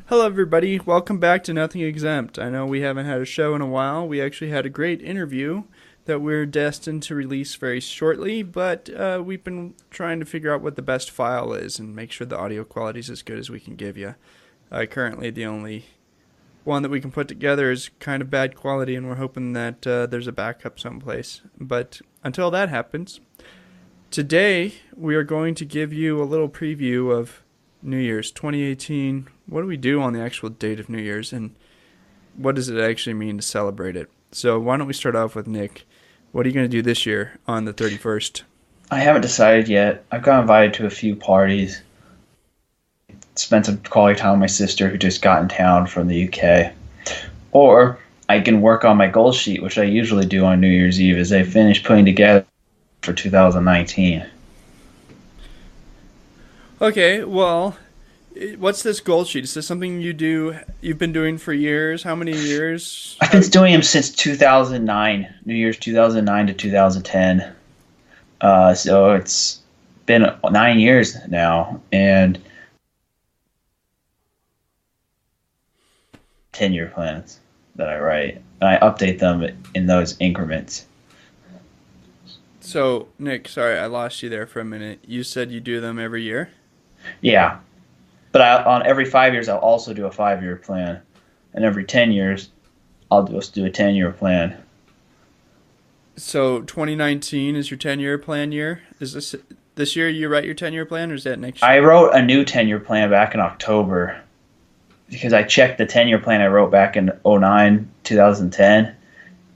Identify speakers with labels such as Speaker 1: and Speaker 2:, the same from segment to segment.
Speaker 1: Hello, everybody. Welcome back to Nothing Exempt. I know we haven't had a show in a while. We actually had a great interview that we're destined to release very shortly, but we've been trying to figure out what the best file is and make sure the audio quality is as good as we can give you. Currently, the only one that we can put together is kind of bad quality, and we're hoping that there's a backup someplace. But until that happens, today we are going to give you a little preview of New Year's 2018. What do we do on the actual date of New Year's, and what does it actually mean to celebrate it? So why don't we start off with Nick? What are you going to do this year on the 31st?
Speaker 2: I haven't decided yet. I've got invited to a few parties. Spent some quality time with my sister who just got in town from the UK. Or I can work on my goal sheet, which I usually do on New Year's Eve, as I finish putting together for 2019.
Speaker 1: Okay, well, what's this goal sheet? Is this something you've been doing for years? How many years?
Speaker 2: I've been doing them since 2009, New Year's 2009 to 2010. So it's been 9 years now, and 10-year plans that I write. And I update them in those increments.
Speaker 1: So, Nick, sorry, I lost you there for a minute. You said you do them every year?
Speaker 2: Yeah, but on every 5 years, I'll also do a 5-year plan, and every 10 years, I'll just do a 10-year plan.
Speaker 1: So 2019 is your 10-year plan year? Is this year you write your 10-year plan, or is that next year?
Speaker 2: I wrote a new 10-year plan back in October because I checked the 10-year plan I wrote back in 09, 2010,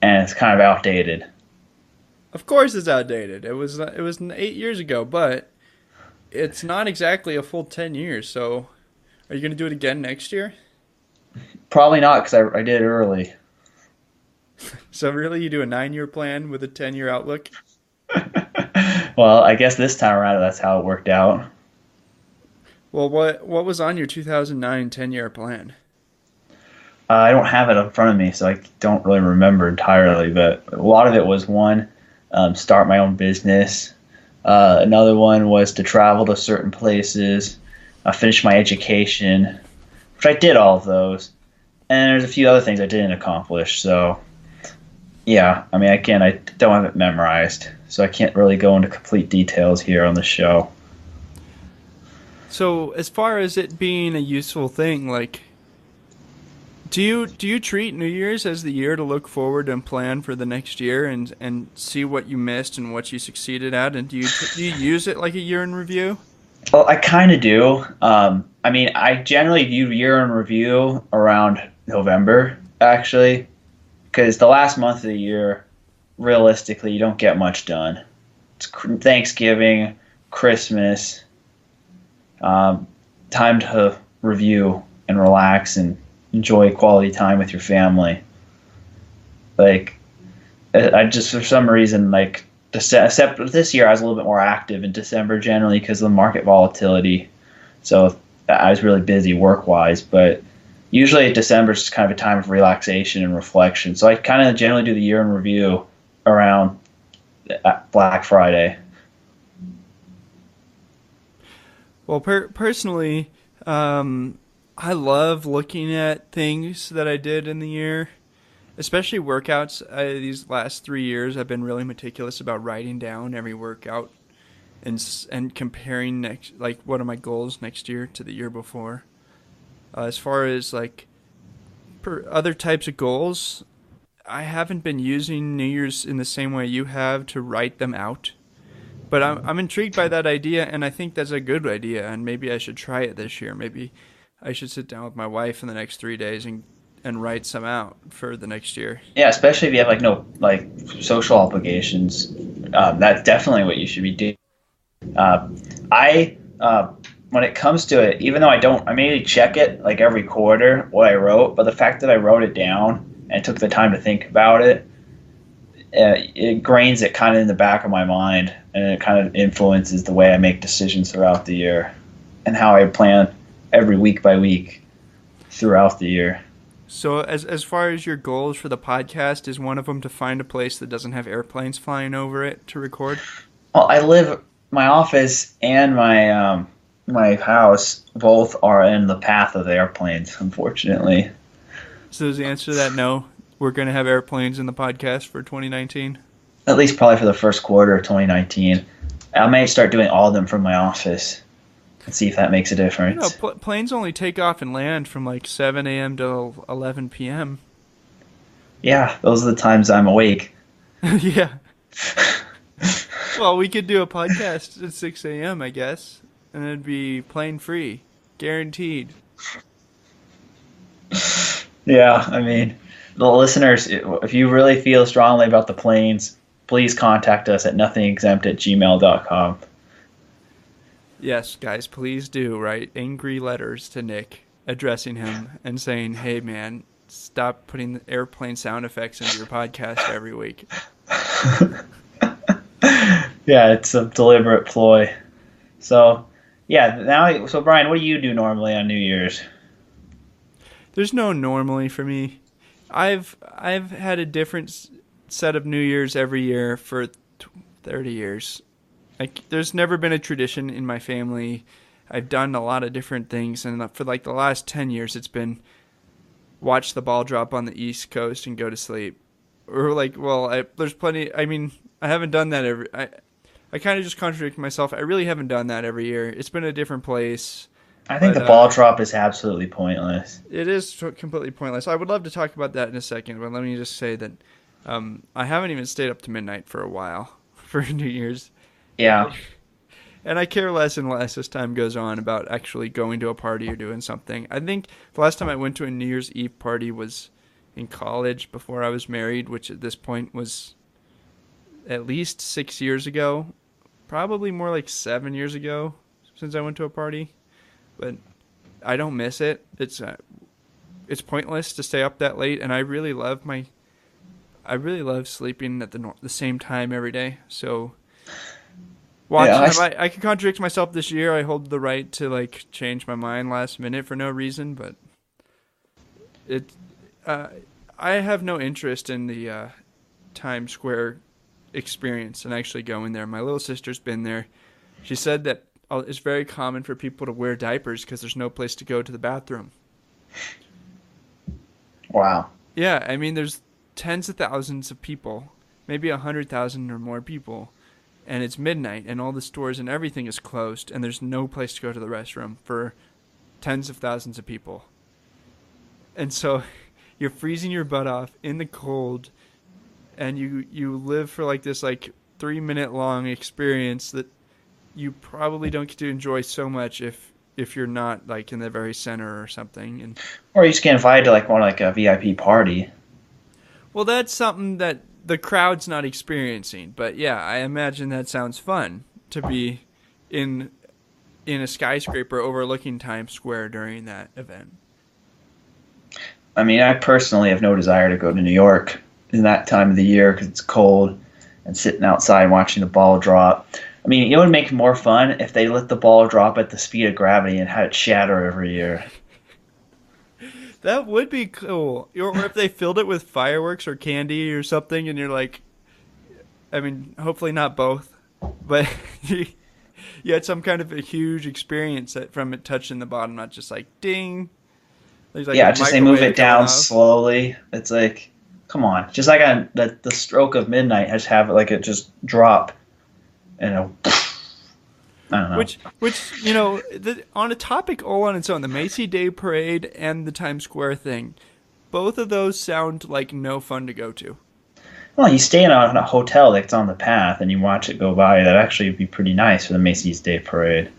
Speaker 2: and it's kind of outdated.
Speaker 1: Of course it's outdated. It was 8 years ago, but it's not exactly a full 10 years. So are you going to do it again next year?
Speaker 2: Probably not because I did it early.
Speaker 1: So really you do a 9-year plan with a 10-year outlook?
Speaker 2: Well, I guess this time around that's how it worked out.
Speaker 1: Well, what was on your 2009 10-year plan?
Speaker 2: I don't have it in front of me, so I don't really remember entirely, but a lot of it was one, start my own business. Another one was to travel to certain places, finish my education, which I did all of those. And there's a few other things I didn't accomplish. So, yeah, I mean, I don't have it memorized, so I can't really go into complete details here on the show.
Speaker 1: So as far as it being a useful thing, like, do you treat New Year's as the year to look forward and plan for the next year and see what you missed and what you succeeded at? And do you use it like a year in review?
Speaker 2: Well, I kind of do. I mean, I generally view year in review around November, actually, because the last month of the year, realistically, you don't get much done. It's Thanksgiving, Christmas, time to review and relax and enjoy quality time with your family. Like, I just, for some reason, like, except this year I was a little bit more active in December generally because of the market volatility. So I was really busy work-wise, but usually December is kind of a time of relaxation and reflection. So I kind of generally do the year in review around Black Friday.
Speaker 1: Well, personally, I love looking at things that I did in the year, especially workouts. These last 3 years, I've been really meticulous about writing down every workout and comparing what are my goals next year to the year before. As far as like other types of goals, I haven't been using New Year's in the same way you have to write them out. But I'm intrigued by that idea, and I think that's a good idea, and maybe I should try it this year. Maybe I should sit down with my wife in the next 3 days and write some out for the next year.
Speaker 2: Yeah, especially if you have no social obligations. That's definitely what you should be doing. I when it comes to it, even though I maybe check it like every quarter what I wrote, but the fact that I wrote it down and took the time to think about it, it grains it kind of in the back of my mind, and it kind of influences the way I make decisions throughout the year and how I plan every week by week throughout the year.
Speaker 1: So as far as your goals for the podcast, is one of them to find a place that doesn't have airplanes flying over it to record?
Speaker 2: Well, my office and my my house both are in the path of airplanes, unfortunately.
Speaker 1: So is the answer to that no? We're going to have airplanes in the podcast for 2019?
Speaker 2: At least probably for the first quarter of 2019. I might start doing all of them from my office and see if that makes a difference.
Speaker 1: Planes only take off and land from like 7 a.m. to 11 p.m.
Speaker 2: Yeah, those are the times I'm awake.
Speaker 1: Yeah. Well, we could do a podcast at 6 a.m., I guess, and it'd be plane free, guaranteed.
Speaker 2: Yeah, I mean, the listeners, if you really feel strongly about the planes, please contact us at nothingexempt@gmail.com.
Speaker 1: Yes, guys, please do write angry letters to Nick addressing him and saying, hey, man, stop putting the airplane sound effects into your podcast every week.
Speaker 2: Yeah, it's a deliberate ploy. So, yeah, so Brian, what do you do normally on New Year's?
Speaker 1: There's no normally for me. I've had a different set of New Year's every year for 30 years. Like, there's never been a tradition in my family. I've done a lot of different things, and for like the last 10 years, it's been watch the ball drop on the East Coast and go to sleep. Or like, well, there's plenty. I mean, I haven't done that every. I kind of just contradict myself. I really haven't done that every year. It's been a different place.
Speaker 2: I think the ball drop is absolutely pointless.
Speaker 1: It is completely pointless. I would love to talk about that in a second, but let me just say that I haven't even stayed up to midnight for a while for New Year's.
Speaker 2: Yeah.
Speaker 1: And I care less and less as time goes on about actually going to a party or doing something. I think the last time I went to a New Year's Eve party was in college before I was married, which at this point was at least 6 years ago. Probably more like 7 years ago since I went to a party. But I don't miss it. It's pointless to stay up that late, and I really love sleeping at the same time every day. So I could contradict myself this year. I hold the right to like change my mind last minute for no reason, but I have no interest in the Times Square experience and actually going there. My little sister's been there. She said that it's very common for people to wear diapers because there's no place to go to the bathroom.
Speaker 2: Wow.
Speaker 1: Yeah, I mean, there's tens of thousands of people, maybe 100,000 or more people, and it's midnight, and all the stores and everything is closed, and there's no place to go to the restroom for tens of thousands of people. And so you're freezing your butt off in the cold, and you live for like this like 3-minute long experience that you probably don't get to enjoy so much if you're not like in the very center or something. And
Speaker 2: or you just get invited to like a VIP party.
Speaker 1: Well, that's something that the crowd's not experiencing. But yeah, I imagine that sounds fun to be in a skyscraper overlooking Times Square during that event.
Speaker 2: I mean, I personally have no desire to go to New York in that time of the year because it's cold and sitting outside watching the ball drop. I mean, it would make more fun if they let the ball drop at the speed of gravity and had it shatter every year.
Speaker 1: That would be cool. Or if they filled it with fireworks or candy or something, and you're like, I mean, hopefully not both, but you had some kind of a huge experience from it touching the bottom, not just like ding. Like
Speaker 2: yeah, just they move it down slowly. It's like, come on, just like the stroke of midnight, just have it like it just drop. And I don't know.
Speaker 1: Which you know, on a topic all on its own, the Macy Day Parade and the Times Square thing, both of those sound like no fun to go to.
Speaker 2: Well, you stay in a hotel that's on the path and you watch it go by. That'd actually be pretty nice for the Macy's Day Parade.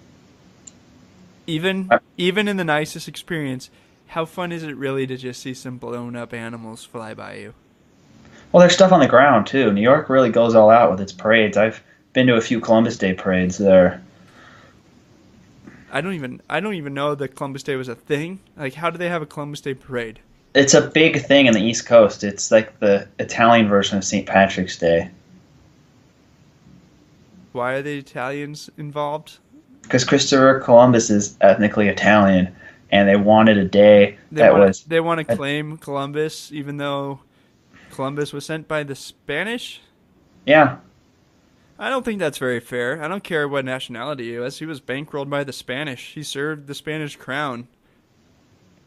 Speaker 1: Even in the nicest experience, how fun is it really to just see some blown up animals fly by you?
Speaker 2: Well, there's stuff on the ground too. New York really goes all out with its parades. I've been to a few Columbus Day parades there.
Speaker 1: I don't even know that Columbus Day was a thing. Like, how do they have a Columbus Day parade?
Speaker 2: It's a big thing in the East Coast. It's like the Italian version of St. Patrick's Day.
Speaker 1: Why are the Italians involved?
Speaker 2: Because Christopher Columbus is ethnically Italian, and they wanted a day They
Speaker 1: want to claim Columbus, even though Columbus was sent by the Spanish?
Speaker 2: Yeah.
Speaker 1: I don't think that's very fair. I don't care what nationality he was. He was bankrolled by the Spanish. He served the Spanish crown.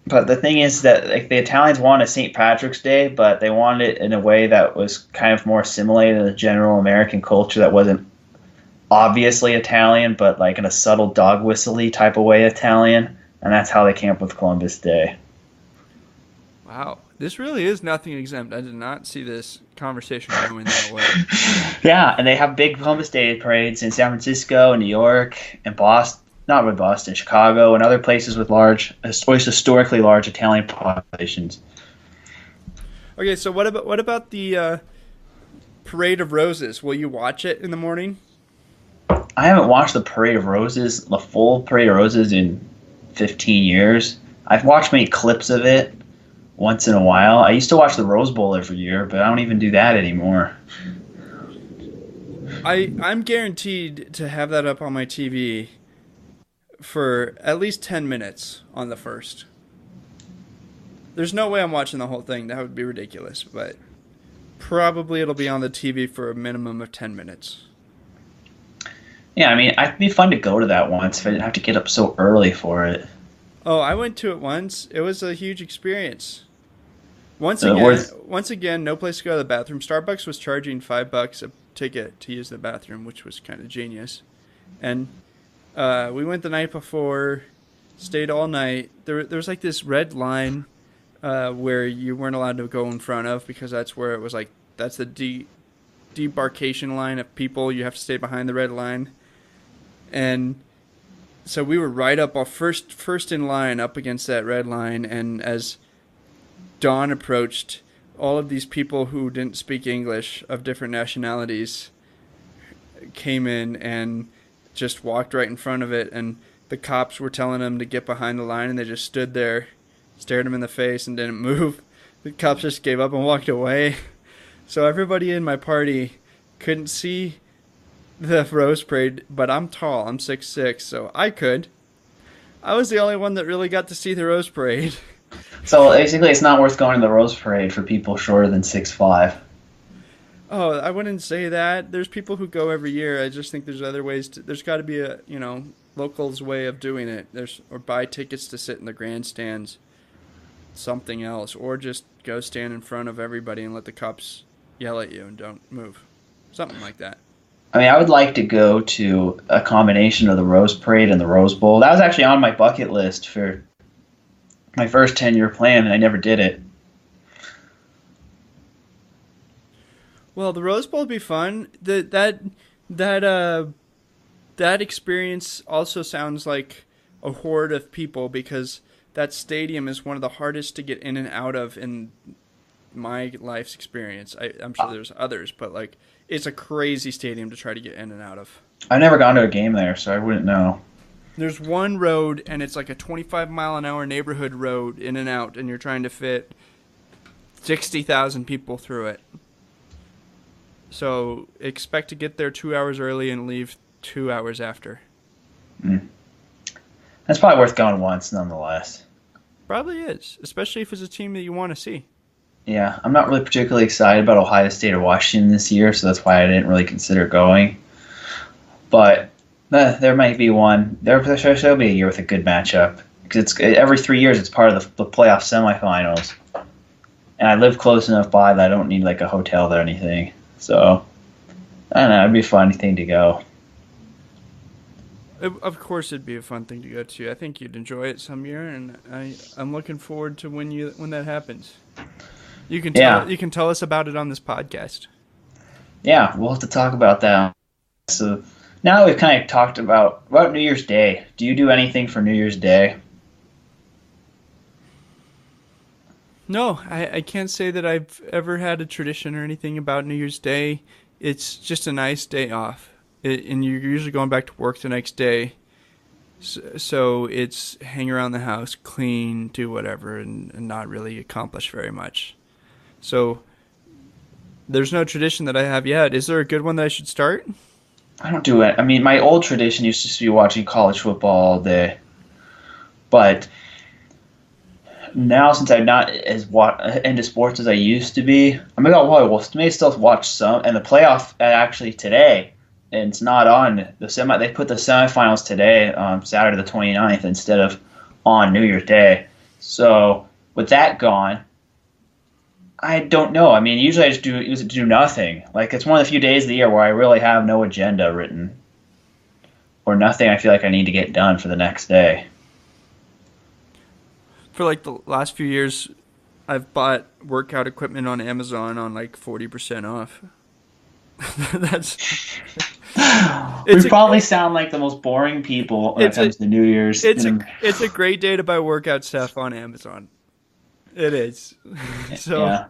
Speaker 2: But the thing is that like the Italians wanted St. Patrick's Day, but they wanted it in a way that was kind of more assimilated to the general American culture that wasn't obviously Italian, but like in a subtle dog whistle-y type of way Italian. And that's how they came up with Columbus Day.
Speaker 1: Wow. This really is nothing exempt. I did not see this conversation going that way.
Speaker 2: Yeah, and they have big Columbus Day parades in San Francisco and New York and Boston. Not really Boston, Chicago, and other places with historically large Italian populations.
Speaker 1: Okay, so what about the Parade of Roses? Will you watch it in the morning?
Speaker 2: I haven't watched the Parade of Roses, the full Parade of Roses, in 15 years. I've watched many clips of it once in a while. I used to watch the Rose Bowl every year, but I don't even do that anymore.
Speaker 1: I'm guaranteed to have that up on my TV for at least 10 minutes on the first. There's no way I'm watching the whole thing. That would be ridiculous, but probably it'll be on the TV for a minimum of 10 minutes.
Speaker 2: Yeah, I mean, it'd be fun to go to that once if I didn't have to get up so early for it.
Speaker 1: Oh, I went to it once. It was a huge experience. Once again, no place to go to the bathroom. Starbucks was charging $5 a ticket to use the bathroom, which was kind of genius. And we went the night before, stayed all night. There was like this red line where you weren't allowed to go in front of because that's where it was like, that's the debarkation line of people. You have to stay behind the red line. And so we were right up, first in line up against that red line. And as dawn approached, all of these people who didn't speak English of different nationalities came in and just walked right in front of it, and the cops were telling them to get behind the line, and they just stood there, stared them in the face, and didn't move. The cops just gave up and walked away. So everybody in my party couldn't see the Rose Parade, but I'm tall. I'm 6'6", so I could. I was the only one that really got to see the Rose Parade.
Speaker 2: So basically, it's not worth going to the Rose Parade for people shorter than 6'5".
Speaker 1: Oh, I wouldn't say that. There's people who go every year. I just think there's other ways to. There's got to be a locals way of doing it. Or buy tickets to sit in the grandstands, something else, or just go stand in front of everybody and let the cops yell at you and don't move, something like that.
Speaker 2: I mean, I would like to go to a combination of the Rose Parade and the Rose Bowl. That was actually on my bucket list for my first 10-year plan, and I never did it.
Speaker 1: Well, the Rose Bowl would be fun. That experience also sounds like a horde of people because that stadium is one of the hardest to get in and out of in my life's experience. I'm sure there's others, but like it's a crazy stadium to try to get in and out of.
Speaker 2: I've never gone to a game there, so I wouldn't know.
Speaker 1: There's one road, and it's like a 25-mile-an-hour neighborhood road in and out, and you're trying to fit 60,000 people through it. So expect to get there 2 hours early and leave 2 hours after.
Speaker 2: That's probably worth going once, nonetheless.
Speaker 1: Probably is, especially if it's a team that you want to see.
Speaker 2: Yeah, I'm not really particularly excited about Ohio State or Washington this year, so that's why I didn't really consider going. But there might be one. There'll be a year with a good matchup. Because every 3 years it's part of the playoff semifinals. And I live close enough by that I don't need like a hotel or anything. So, I don't know, it'd be a fun thing to go.
Speaker 1: Of course it'd be a fun thing to go to. I think you'd enjoy it some year, and I'm looking forward to when that happens. You can tell us about it on this podcast.
Speaker 2: Yeah, we'll have to talk about that. So now that we've kind of talked about New Year's Day, do you do anything for New Year's Day?
Speaker 1: No, I can't say that I've ever had a tradition or anything about New Year's Day. It's just a nice day off. And you're usually going back to work the next day. So it's hang around the house, clean, do whatever, and not really accomplish very much. So there's no tradition that I have yet. Is there a good one that I should start?
Speaker 2: I don't do it. I mean, my old tradition used to be watching college football all day. But now, since I'm not as into sports as I used to be, I may still watch some. And the playoff actually today and it's not on the semi. They put the semifinals today, Saturday the 29th, instead of on New Year's Day. So with that gone, I don't know. I mean, usually I just do nothing. Like, it's one of the few days of the year where I really have no agenda written or nothing I feel like I need to get done for the next day.
Speaker 1: For like the last few years, I've bought workout equipment on Amazon on like 40% off. That's
Speaker 2: We
Speaker 1: it's a
Speaker 2: probably sound like the most boring people when it
Speaker 1: it's a
Speaker 2: comes to New Year's.
Speaker 1: it's a great day to buy workout stuff on Amazon. It is. So
Speaker 2: Yeah.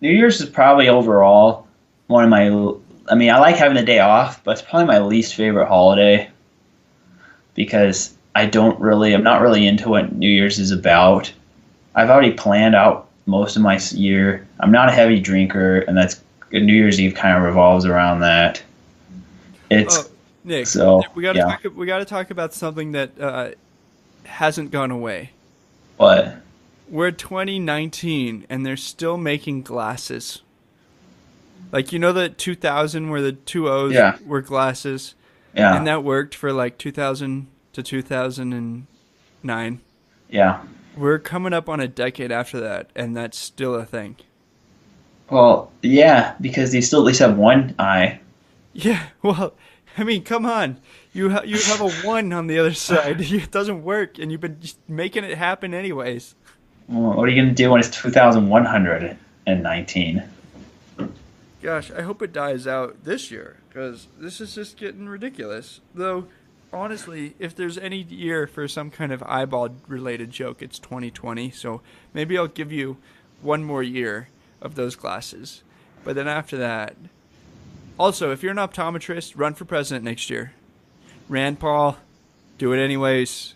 Speaker 2: New Year's is probably overall one of my. I mean, I like having the day off, but it's probably my least favorite holiday because I'm not really into what New Year's is about. I've already planned out most of my year. I'm not a heavy drinker, and that's New Year's Eve kind of revolves around that. It's
Speaker 1: Nick,
Speaker 2: so
Speaker 1: we gotta talk about something that hasn't gone away.
Speaker 2: But
Speaker 1: We're 2019 and they're still making glasses. Like, you know, the 2000 where the two O's
Speaker 2: yeah,
Speaker 1: were glasses,
Speaker 2: yeah,
Speaker 1: and that worked for like 2000 to 2009.
Speaker 2: yeah.
Speaker 1: We're coming up on a decade after that, and that's still a thing.
Speaker 2: Well, yeah, because they still at least have one eye.
Speaker 1: Yeah, well, I mean, come on. You have a one on the other side. It doesn't work, and you've been just making it happen anyways.
Speaker 2: Well, what are you going to do when it's 2119?
Speaker 1: Gosh, I hope it dies out this year, because this is just getting ridiculous. Though, honestly, if there's any year for some kind of eyeball-related joke, it's 2020. So maybe I'll give you one more year of those glasses. But then after that... Also, if you're an optometrist, run for president next year. Rand Paul, do it anyways.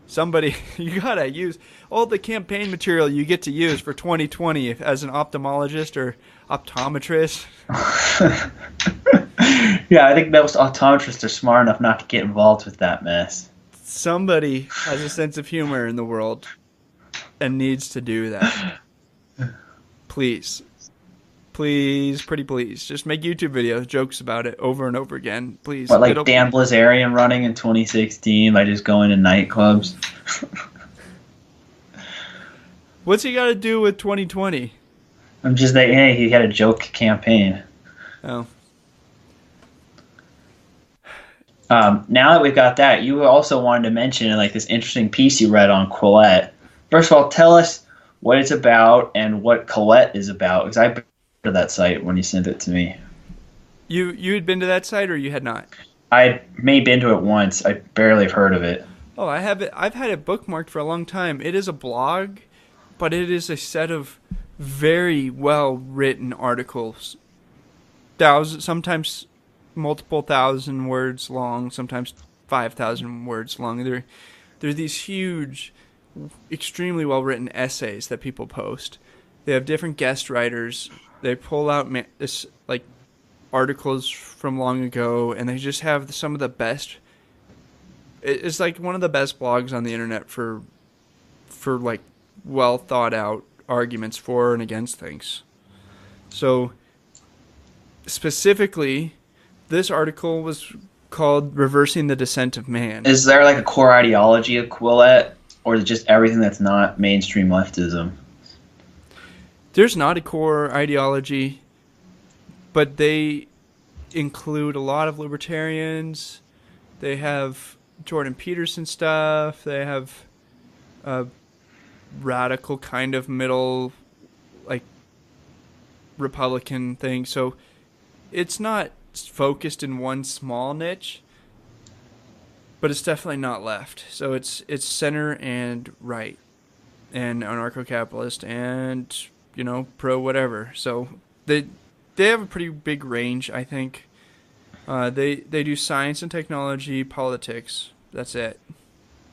Speaker 1: Somebody, you gotta use all the campaign material you get to use for 2020 as an ophthalmologist or optometrist.
Speaker 2: Yeah, I think most optometrists are smart enough not to get involved with that mess.
Speaker 1: Somebody has a sense of humor in the world and needs to do that. Please. Please, pretty please. Just make YouTube videos, jokes about it over and over again. Please.
Speaker 2: What, like Dan Blazarian running in 2016 by just going to nightclubs?
Speaker 1: What's he got to do with 2020?
Speaker 2: I'm just like, hey, he had a joke campaign.
Speaker 1: Oh.
Speaker 2: Now that we've got that, you also wanted to mention like this interesting piece you read on Quillette. First of all, tell us what it's about and what Quillette is about, because I've been to that site when you sent it to me.
Speaker 1: You had been to that site, or you had not?
Speaker 2: I may have been to it once. I barely have heard of it.
Speaker 1: Oh, I have it. I've had it bookmarked for a long time. It is a blog, but it is a set of very well written articles. Sometimes multiple thousand words long, sometimes 5,000 words long. They're these huge, extremely well written essays that people post. They have different guest writers. They pull out articles from long ago, and they just have some of the best. It's like one of the best blogs on the internet for like well thought out arguments for and against things. So specifically, this article was called "Reversing the Descent of Man."
Speaker 2: Is there like a core ideology of Quillette, or is it just everything that's not mainstream leftism?
Speaker 1: There's not a core ideology, but they include a lot of libertarians. They have Jordan Peterson stuff. They have a radical kind of middle, like, Republican thing. So it's not focused in one small niche, but it's definitely not left. So it's center and right and anarcho-capitalist and, you know, pro whatever. So they have a pretty big range, I think. They do science and technology, politics. That's it.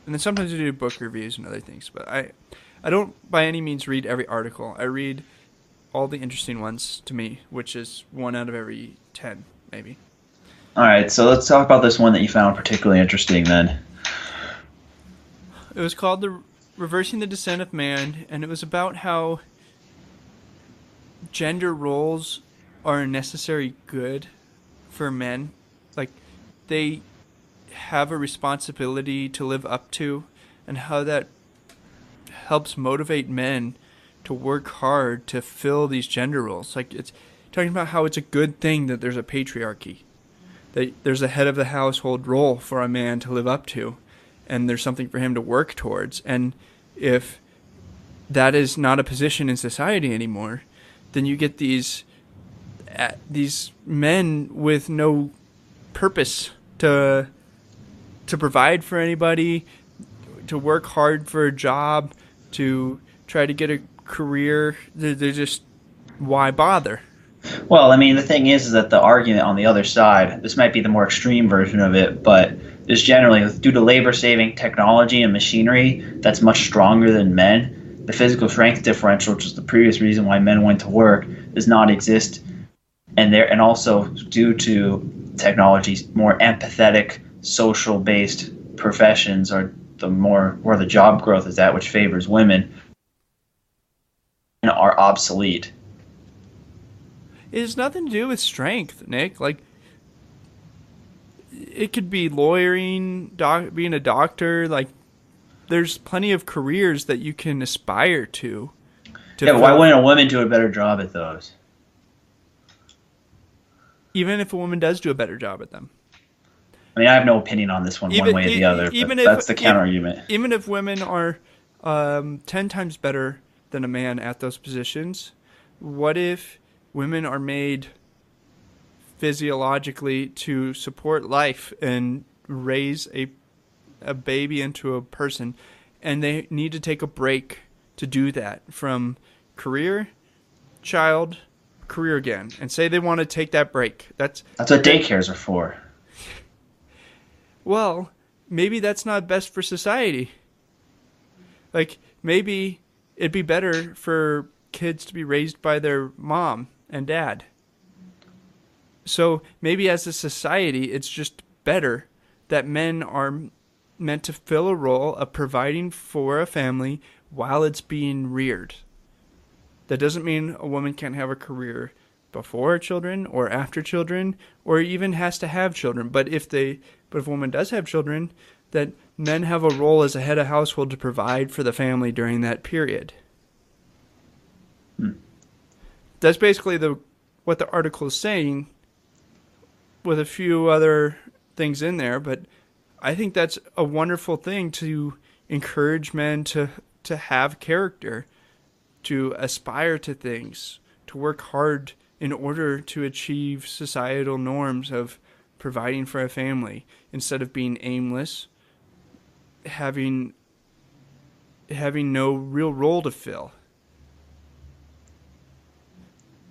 Speaker 1: And then sometimes they do book reviews and other things. But I don't by any means read every article. I read all the interesting ones to me, which is 1 out of every 10, maybe.
Speaker 2: All right, so let's talk about this one that you found particularly interesting then.
Speaker 1: It was called the Reversing the Descent of Man, and it was about how gender roles are a necessary good for men, like they have a responsibility to live up to, and how that helps motivate men to work hard to fill these gender roles. Like, it's talking about how it's a good thing that there's a patriarchy, that there's a head of the household role for a man to live up to, and there's something for him to work towards. And if that is not a position in society anymore, then you get these men with no purpose to provide for anybody, to work hard for a job, to try to get a career. They're just, why bother?
Speaker 2: Well, I mean, the thing is that the argument on the other side, this might be the more extreme version of it, but is generally due to labor-saving technology and machinery that's much stronger than men. The physical strength differential, which is the previous reason why men went to work, does not exist, and also due to technology's more empathetic, social-based professions are the more where the job growth is at, which favors women, and are obsolete.
Speaker 1: It has nothing to do with strength, Nick. Like, it could be lawyering, being a doctor. Like, there's plenty of careers that you can aspire to.
Speaker 2: Yeah, but why wouldn't a woman do a better job at those?
Speaker 1: Even if a woman does do a better job at them.
Speaker 2: I mean, I have no opinion on this one way or the other. But that's the counter-argument.
Speaker 1: Even if women are 10 times better than a man at those positions, what if women are made physiologically to support life and raise a baby into a person, and they need to take a break to do that from career, child, career again, and say they want to take that break? That's what
Speaker 2: daycares are for.
Speaker 1: Well, maybe that's not best for society. Like, maybe it'd be better for kids to be raised by their mom and dad. So maybe as a society, it's just better that men are meant to fill a role of providing for a family while it's being reared. That doesn't mean a woman can't have a career before children or after children, or even has to have children. But if a woman does have children, that men have a role as a head of household to provide for the family during that period. That's basically what the article is saying, with a few other things in there. But I think that's a wonderful thing, to encourage men to have character, to aspire to things, to work hard in order to achieve societal norms of providing for a family, instead of being aimless, having no real role to fill.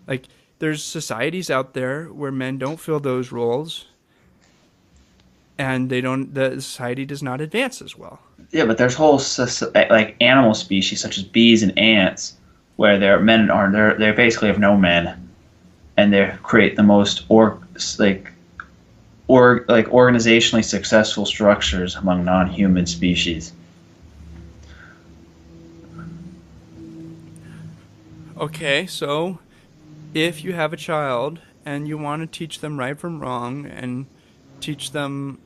Speaker 1: Like, there's societies out there where men don't fill those roles, and the society does not advance as well.
Speaker 2: Yeah, but there's whole like animal species such as bees and ants where their men are they basically have no men, and they create the most organizationally successful structures among non-human species.
Speaker 1: Okay, so if you have a child and you want to teach them right from wrong and teach them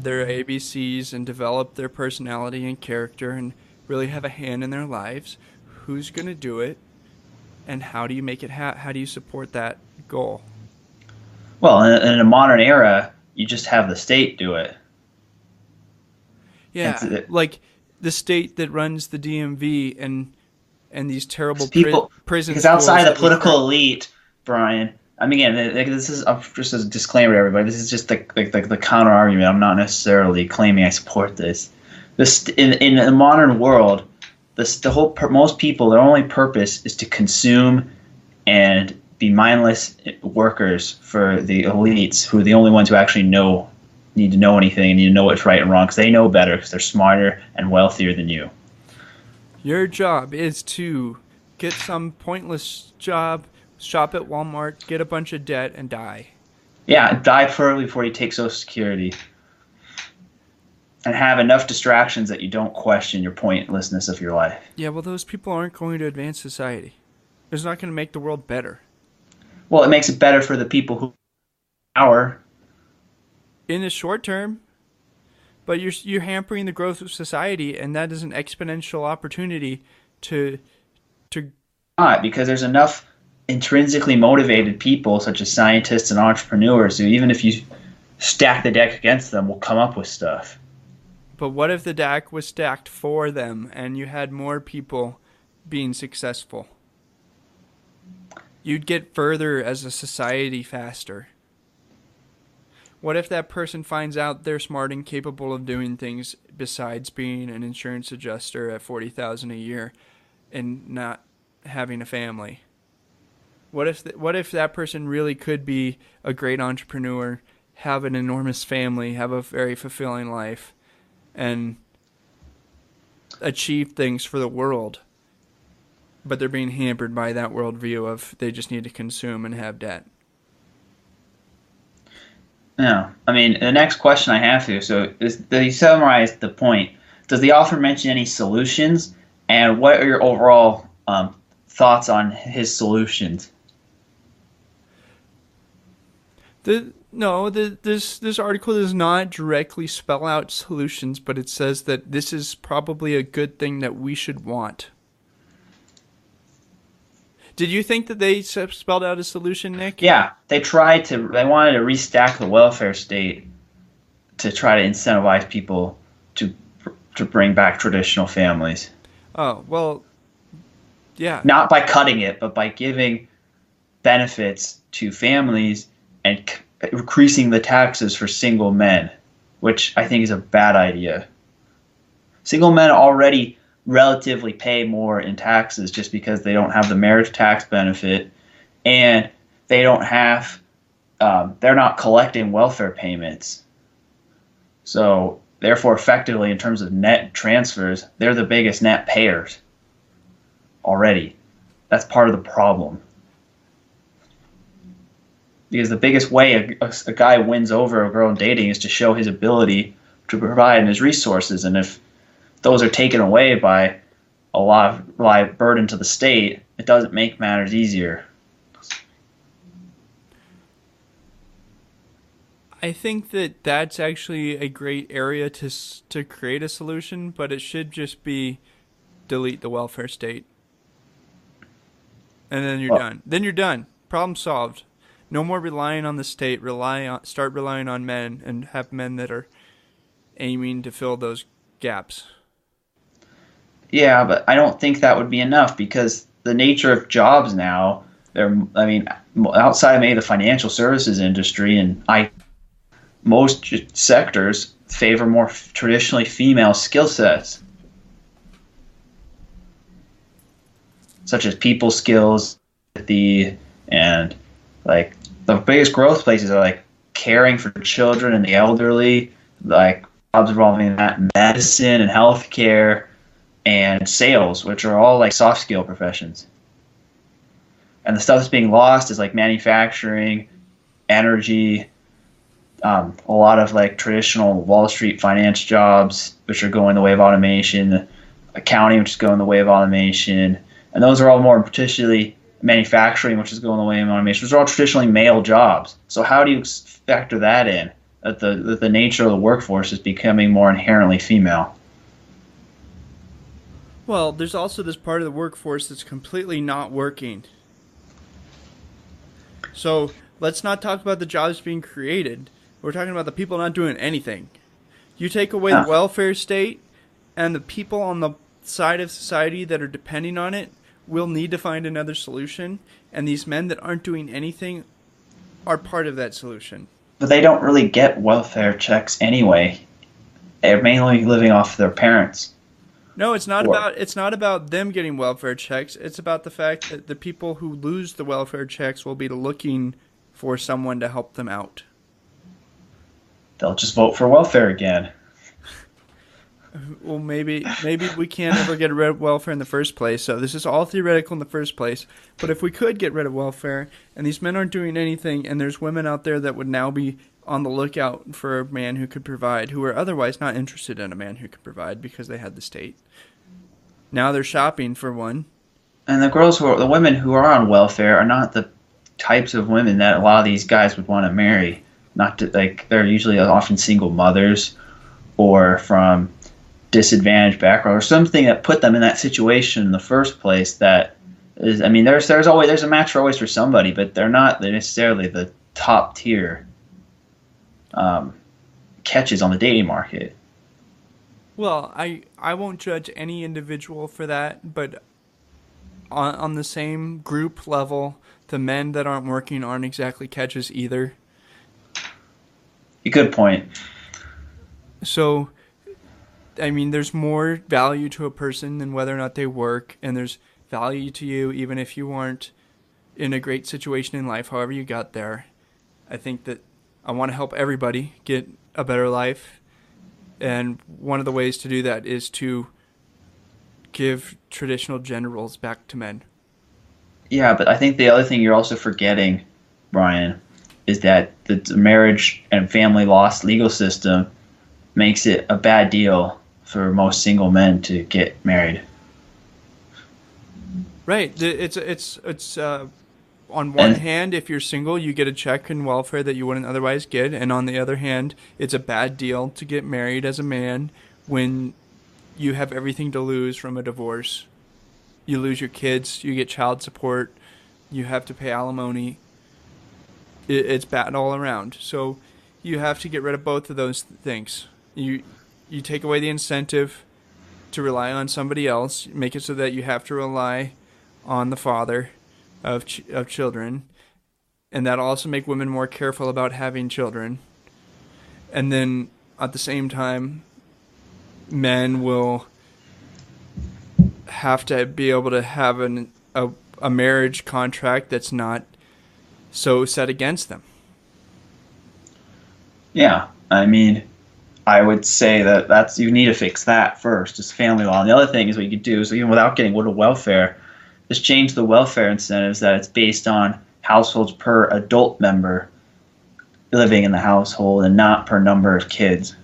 Speaker 1: their ABCs and develop their personality and character and really have a hand in their lives, who's going to do it, and how do you make it how do you support that goal?
Speaker 2: Well, in a modern era, you just have the state do it.
Speaker 1: Yeah, like the state that runs the DMV and these terrible prison
Speaker 2: because outside the political elite, Brian. I mean, again, this is just a disclaimer to everybody. This is just the counter argument. I'm not necessarily claiming I support this. In the modern world, most people, their only purpose is to consume and be mindless workers for the elites, who are the only ones who actually need to know anything and need to know what's right and wrong, because they know better, because they're smarter and wealthier than you.
Speaker 1: Your job is to get some pointless job, shop at Walmart, get a bunch of debt, and die.
Speaker 2: Yeah, die early before you take Social Security. And have enough distractions that you don't question your pointlessness of your life.
Speaker 1: Yeah, well, those people aren't going to advance society. It's not going to make the world better.
Speaker 2: Well, it makes it better for the people who have power.
Speaker 1: in the short term, but you're hampering the growth of society, and that is an exponential opportunity to to
Speaker 2: Not because there's enough intrinsically motivated people, such as scientists and entrepreneurs, who even if you stack the deck against them, will come up with stuff.
Speaker 1: But what if the deck was stacked for them and you had more people being successful? You'd get further as a society faster. What if that person finds out they're smart and capable of doing things besides being an insurance adjuster at $40,000 a year and not having a family? What if that person really could be a great entrepreneur, have an enormous family, have a very fulfilling life, and achieve things for the world, but they're being hampered by that worldview of they just need to consume and have debt?
Speaker 2: No, I mean the next question I have here. So, you summarized the point. Does the author mention any solutions, and what are your overall thoughts on his solutions?
Speaker 1: This article does not directly spell out solutions, but it says that this is probably a good thing that we should want. Did you think that they spelled out a solution, Nick?
Speaker 2: Yeah, they wanted to restack the welfare state to try to incentivize people to bring back traditional families.
Speaker 1: Oh, well, yeah.
Speaker 2: Not by cutting it, but by giving benefits to families and increasing the taxes for single men, which I think is a bad idea. Single men already relatively pay more in taxes just because they don't have the marriage tax benefit, and they don't have they're not collecting welfare payments. So therefore, effectively, in terms of net transfers, they're the biggest net payers already. That's part of the problem. Because the biggest way a guy wins over a girl dating is to show his ability to provide and his resources. And if those are taken away by a lot of burden to the state, it doesn't make matters easier.
Speaker 1: I think that that's actually a great area to create a solution, but it should just be delete the welfare state. And then you're done. Then you're done. Problem solved. No more relying on the state. Start relying on men, and have men that are aiming to fill those gaps.
Speaker 2: Yeah, but I don't think that would be enough, because the nature of jobs now, outside of maybe the financial services industry and most sectors favor more traditionally female skill sets, such as people skills, and like the biggest growth places are like caring for children and the elderly, like jobs involving that, medicine and healthcare, and sales, which are all like soft skill professions. And the stuff that's being lost is like manufacturing, energy, a lot of like traditional Wall Street finance jobs, which are going the way of automation, accounting, which is going the way of automation, and those are all more traditionally manufacturing, which is going the way of automation. Those are all traditionally male jobs. So how do you factor that in? That the nature of the workforce is becoming more inherently female.
Speaker 1: Well, there's also this part of the workforce that's completely not working. So let's not talk about the jobs being created. We're talking about the people not doing anything. You take away the welfare state, and the people on the side of society that are depending on it will need to find another solution, and these men that aren't doing anything are part of that solution.
Speaker 2: But they don't really get welfare checks anyway. They're mainly living off their parents.
Speaker 1: No, it's not about them getting welfare checks. It's about the fact that the people who lose the welfare checks will be looking for someone to help them out.
Speaker 2: They'll just vote for welfare again.
Speaker 1: Well, maybe we can't ever get rid of welfare in the first place, so this is all theoretical in the first place. But if we could get rid of welfare, and these men aren't doing anything, and there's women out there that would now be on the lookout for a man who could provide, who are otherwise not interested in a man who could provide because they had the state. Now they're shopping for one.
Speaker 2: And the women who are on welfare are not the types of women that a lot of these guys would want to marry. not to, like they're usually often single mothers or from disadvantaged background or something that put them in that situation in the first place. That is, I mean, there's a match for always for somebody, but they're not necessarily the top tier catches on the dating market.
Speaker 1: Well, I won't judge any individual for that, but on the same group level, the men that aren't working aren't exactly catches either.
Speaker 2: A good point.
Speaker 1: So, I mean, there's more value to a person than whether or not they work, and there's value to you even if you aren't in a great situation in life, however you got there. I think that I want to help everybody get a better life, and one of the ways to do that is to give traditional gender roles back to men.
Speaker 2: Yeah, but I think the other thing you're also forgetting, Brian, is that the marriage and family law legal system makes it a bad deal for most single men to get married.
Speaker 1: Right. It's on one
Speaker 2: And
Speaker 1: hand, if you're single, you get a check in welfare that you wouldn't otherwise get, and on the other hand, it's a bad deal to get married as a man when you have everything to lose from a divorce. You lose your kids, you get child support, you have to pay alimony. It's bad all around. So you have to get rid of both of those things. You take away the incentive to rely on somebody else, make it so that you have to rely on the father of children, and that'll also make women more careful about having children. And then at the same time, men will have to be able to have a marriage contract that's not so set against them.
Speaker 2: yeah, I mean, I would say that you need to fix that first, just family law. And the other thing is what you could do is even without getting rid of welfare, just change the welfare incentives that it's based on households per adult member living in the household and not per number of kids.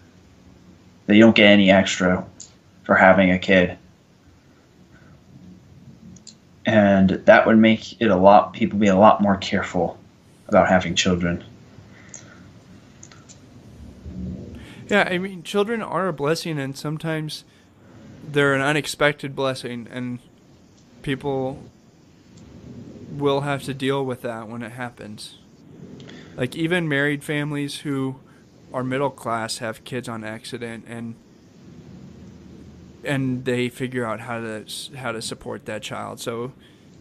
Speaker 2: That you don't get any extra for having a kid. And that would make it people be a lot more careful about having children.
Speaker 1: Yeah, I mean, children are a blessing, and sometimes they're an unexpected blessing, and people will have to deal with that when it happens. Like, even married families who are middle class have kids on accident, and they figure out how to support that child. So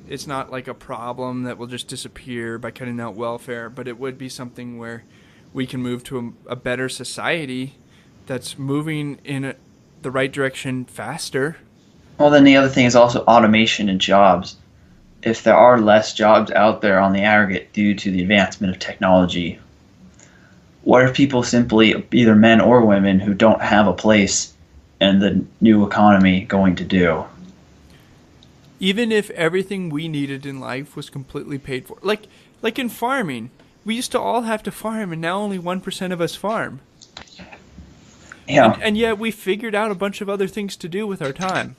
Speaker 1: it's not like a problem that will just disappear by cutting out welfare, but it would be something where we can move to a better society that's moving in the right direction faster.
Speaker 2: Well, then the other thing is also automation in jobs. If there are less jobs out there on the aggregate due to the advancement of technology, what are people simply, either men or women, who don't have a place in the new economy going to do?
Speaker 1: Even if everything we needed in life was completely paid for. Like in farming, we used to all have to farm, and now only 1% of us farm.
Speaker 2: Yeah.
Speaker 1: And yet we figured out a bunch of other things to do with our time.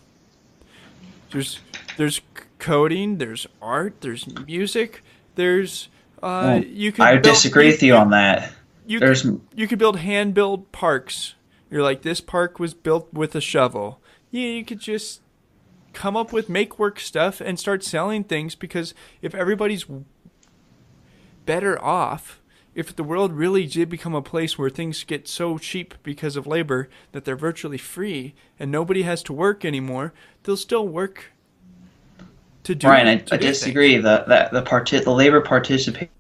Speaker 1: There's coding, there's art, there's music, there's
Speaker 2: Well,
Speaker 1: you
Speaker 2: I
Speaker 1: could build
Speaker 2: disagree with you on that. There's
Speaker 1: you could build hand build parks. You're like, this park was built with a shovel. Yeah, you could just come up with make work stuff and start selling things, because if everybody's better off, if the world really did become a place where things get so cheap because of labor that they're virtually free and nobody has to work anymore, they'll still work to do
Speaker 2: Ryan,
Speaker 1: to
Speaker 2: I
Speaker 1: do
Speaker 2: disagree.
Speaker 1: things.
Speaker 2: The labor participation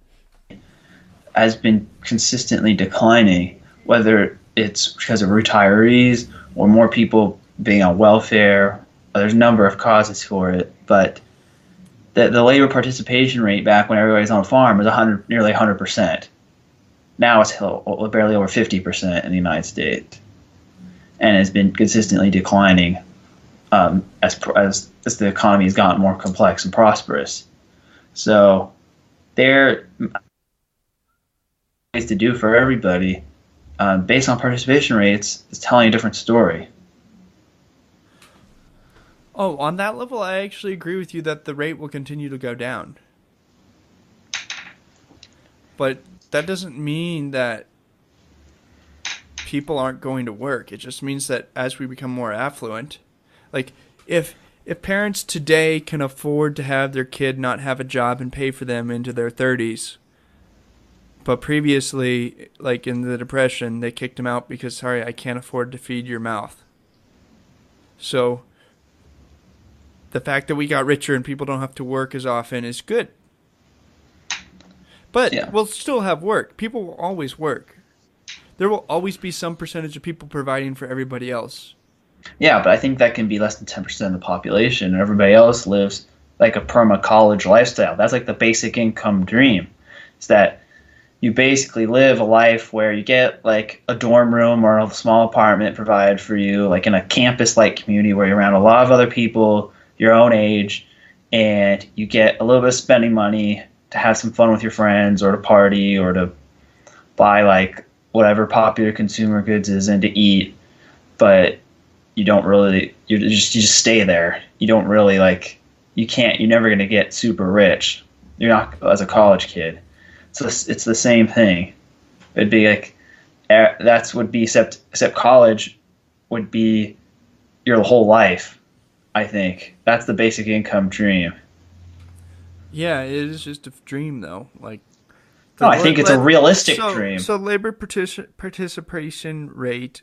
Speaker 2: has been consistently declining, whether it's because of retirees or more people being on welfare. There's a number of causes for it, but the labor participation rate back when everybody's on a farm was nearly 100%. Now it's barely over 50% in the United States, and has been consistently declining as the economy has gotten more complex and prosperous. So there are ways to do for everybody. Based on participation rates, it's telling a different story.
Speaker 1: Oh, on that level, I actually agree with you that the rate will continue to go down. But that doesn't mean that people aren't going to work. It just means that as we become more affluent, like if parents today can afford to have their kid not have a job and pay for them into their 30s, but previously, like in the Depression, they kicked him out because, sorry, I can't afford to feed your mouth. So the fact that we got richer and people don't have to work as often is good. But
Speaker 2: Yeah.
Speaker 1: we'll still have work. People will always work. There will always be some percentage of people providing for everybody else.
Speaker 2: Yeah, but I think that can be less than 10% of the population, and everybody else lives like a perma college lifestyle. That's like the basic income dream. It's that you basically live a life where you get like a dorm room or a small apartment provided for you, like in a campus like community where you're around a lot of other people your own age, and you get a little bit of spending money to have some fun with your friends or to party or to buy like whatever popular consumer goods is and to eat, but you don't really you just stay there. You don't really like you're never going to get super rich. You're not as a college kid. So it's the same thing. It'd be like that's would be except college would be your whole life. I think that's the basic income dream.
Speaker 1: Yeah, it is just a dream, though. Like,
Speaker 2: No, I think it's a realistic dream.
Speaker 1: So labor participation rate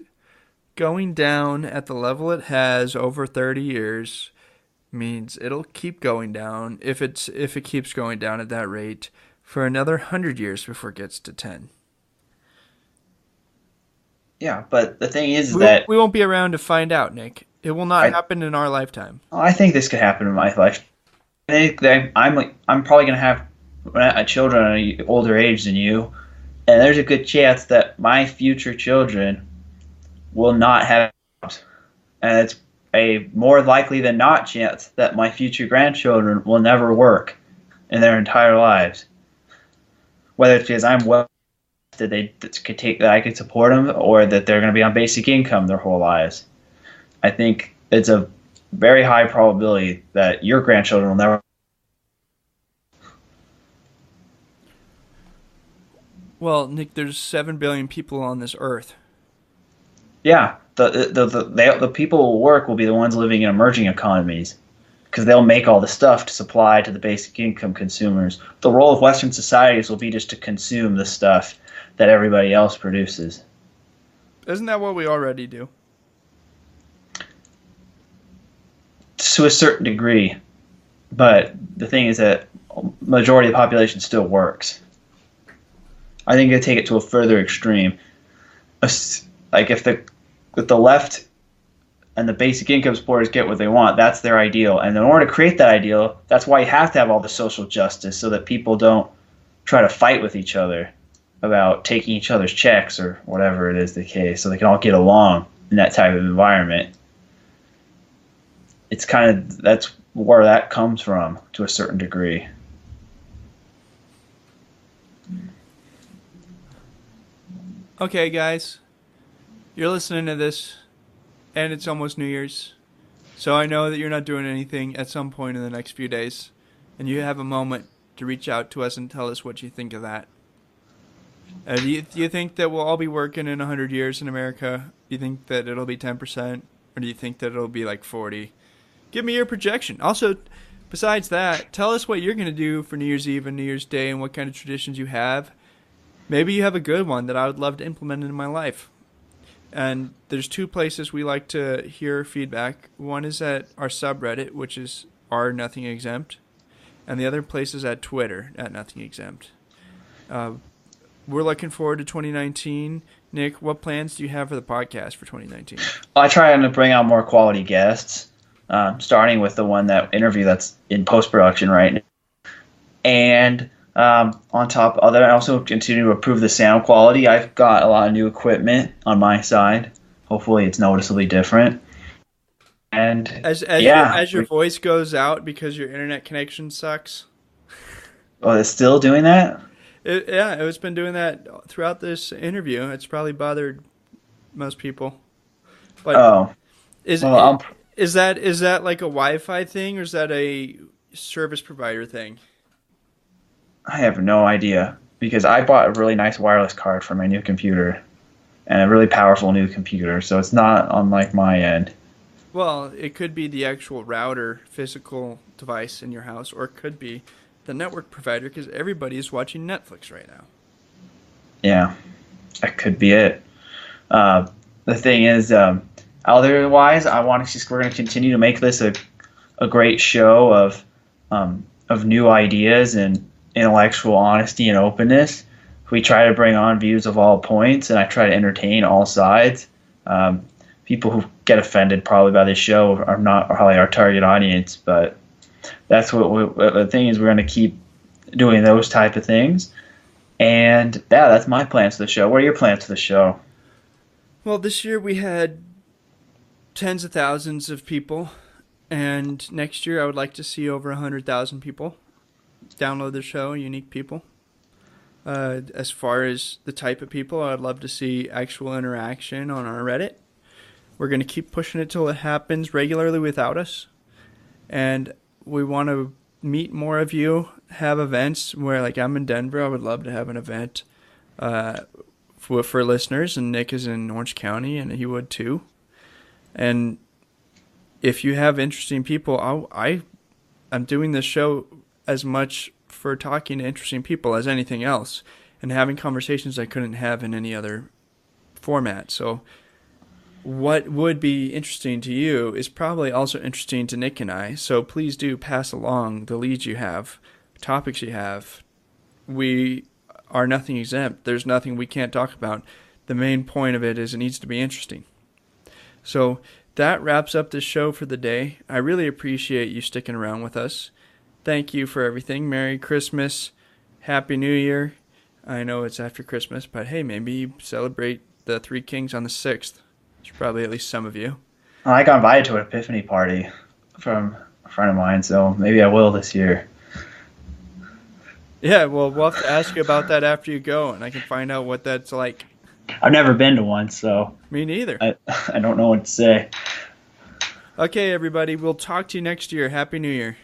Speaker 1: going down at the level it has over 30 years means it'll keep going down if it keeps going down at that rate for another 100 years before it gets to 10.
Speaker 2: Yeah, but the thing is
Speaker 1: We
Speaker 2: that
Speaker 1: we won't be around to find out, Nick. It will not
Speaker 2: I
Speaker 1: happen in our lifetime.
Speaker 2: I think this could happen in my life. I think that I'm probably gonna have children at an older age than you, and there's a good chance that my future children will not have jobs, and it's a more likely than not chance that my future grandchildren will never work in their entire lives. Whether it's because I'm well that I could support them, or that they're going to be on basic income their whole lives. I think it's a very high probability that your grandchildren will never.
Speaker 1: Well, Nick, there's 7 billion people on this earth.
Speaker 2: Yeah, the people who will work will be the ones living in emerging economies because they'll make all the stuff to supply to the basic income consumers. The role of Western societies will be just to consume the stuff that everybody else produces.
Speaker 1: Isn't that what we already do?
Speaker 2: To a certain degree, but the thing is that majority of the population still works. I think they take it to a further extreme. Like if the left and the basic income supporters get what they want, that's their ideal. And in order to create that ideal, that's why you have to have all the social justice so that people don't try to fight with each other about taking each other's checks or whatever it is the case, so they can all get along in that type of environment. It's kind of that's where that comes from to a certain degree.
Speaker 1: Okay, guys, you're listening to this, and it's almost New Year's, so I know that you're not doing anything at some point in the next few days, and you have a moment to reach out to us and tell us what you think of that. Do you think that we'll all be working in 100 years in America? Do you think that it'll be 10%, or do you think that it'll be like 40? Give me your projection. Also, besides that, tell us what you're going to do for New Year's Eve and New Year's Day and what kind of traditions you have. Maybe you have a good one that I would love to implement in my life. And there's 2 places we like to hear feedback. One is at our subreddit, which is r nothingexempt, and the other place is at Twitter, at nothingexempt. We're looking forward to 2019. Nick, what plans do you have for the podcast for 2019?
Speaker 2: I try to bring out more quality guests, starting with the interview that's in post-production right now. And on top of that, I also continue to improve the sound quality. I've got a lot of new equipment on my side. Hopefully it's noticeably different. And
Speaker 1: as your voice goes out because your internet connection sucks.
Speaker 2: Oh, it's still doing that?
Speaker 1: It's been doing that throughout this interview. It's probably bothered most people. But is that like a Wi-Fi thing, or is that a service provider thing?
Speaker 2: I have no idea. because I bought a really nice wireless card for my new computer and a really powerful new computer, so it's not on like my end.
Speaker 1: Well, it could be the actual router, physical device in your house, or it could be the network provider because everybody is watching Netflix right now.
Speaker 2: Yeah, that could be it. The thing is, otherwise, we're going to continue to make this a great show of new ideas and intellectual honesty and openness. We try to bring on views of all points, and I try to entertain all sides. People who get offended probably by this show are not probably our target audience, but that's what the thing is. We're going to keep doing those type of things, and yeah, that's my plans for the show. What are your plans for the show?
Speaker 1: Well, this year we had tens of thousands of people, and next year I would like to see over 100,000 people download the show, unique people. As far as the type of people, I'd love to see actual interaction on our Reddit. We're going to keep pushing it till it happens regularly without us. And we want to meet more of you, have events where, like, I'm in Denver. I would love to have an event for listeners, and Nick is in Orange County, and he would too. And if you have interesting people, I'm doing this show as much for talking to interesting people as anything else, and having conversations I couldn't have in any other format. So what would be interesting to you is probably also interesting to Nick and I. So please do pass along the leads you have, topics you have. We are nothing exempt. There's nothing we can't talk about. The main point of it is it needs to be interesting. So that wraps up the show for the day. I really appreciate you sticking around with us. Thank you for everything. Merry Christmas. Happy New Year. I know it's after Christmas, but hey, maybe you celebrate the Three Kings on the 6th. There's probably at least some of you.
Speaker 2: I got invited to an epiphany party from a friend of mine, so maybe I will this year.
Speaker 1: Yeah, well, we'll have to ask you about that after you go, and I can find out what that's like.
Speaker 2: I've never been to one, so
Speaker 1: Me neither.
Speaker 2: I don't know what to say.
Speaker 1: Okay, everybody, we'll talk to you next year. Happy New Year.